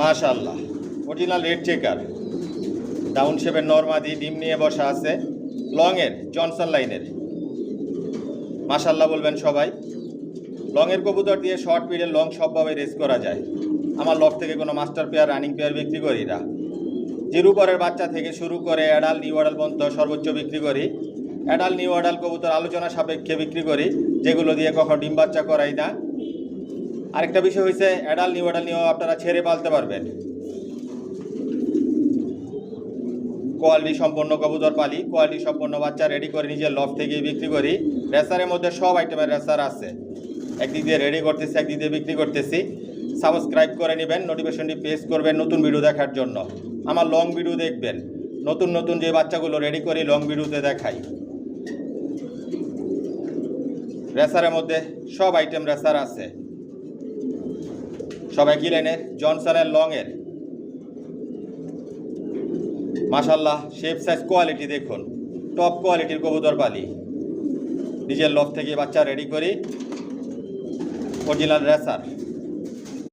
মাশাআল্লাহ, original red checker, down শেপের নরমাদি, ডিম নিয়ে বসা আছে, লংয়ের জনসন লাইনের। মাশাআল্লাহ বলবেন সবাই। লংয়ের কবুতর দিয়ে শর্ট পিরিয়ড লং সবভাবে রেস করা যায়। আমার লক থেকে কোনো মাস্টার পেয়ার রানিং পেয়ার বিক্রি করি না। জিরো পরের বাচ্চা থেকে শুরু করে অ্যাডাল নিউ অ্যাডাল পর্যন্ত সর্বোচ্চ বিক্রি করি। অ্যাডাল নিউ অ্যাডাল কবুতর আলোচনা সাপেক্ষে বিক্রি করি, যেগুলো দিয়ে কখনো ডিম বাচ্চা করাই না। আরেকটা বিষয় হয়েছে, অ্যাডাল নিউ অ্যাডাল নিয়েও আপনারা ছেড়ে পালতে পারবেন। কোয়ালিটি সম্পন্ন কবুতর পালি, কোয়ালিটি সম্পন্ন বাচ্চা রেডি করে নিজের লফট থেকেই বিক্রি করি। রেসারের মধ্যে সব আইটেমের রেসার আছে, একদিক দিয়ে রেডি করতেছি, একদিক দিয়ে বিক্রি করতেছি। সাবস্ক্রাইব করে নেবেন, নোটিফিকেশনটি প্রেস করবেন নতুন ভিডিও দেখার জন্য। আমার লং ভিডিও দেখবেন, নতুন নতুন যে বাচ্চাগুলো রেডি করি লং ভিডিওতে দেখাই। রেসারের মধ্যে সব আইটেম রেসার আছে, সবাই কিলেনের জনসনের লংয়ের। মাশাআল্লাহ, শেপ সাইজ কোয়ালিটি দেখুন, টপ কোয়ালিটির কবুতর পালি। নিজের লফট থেকে বাচ্চা রেডি করি, অরিজিনাল রেসার।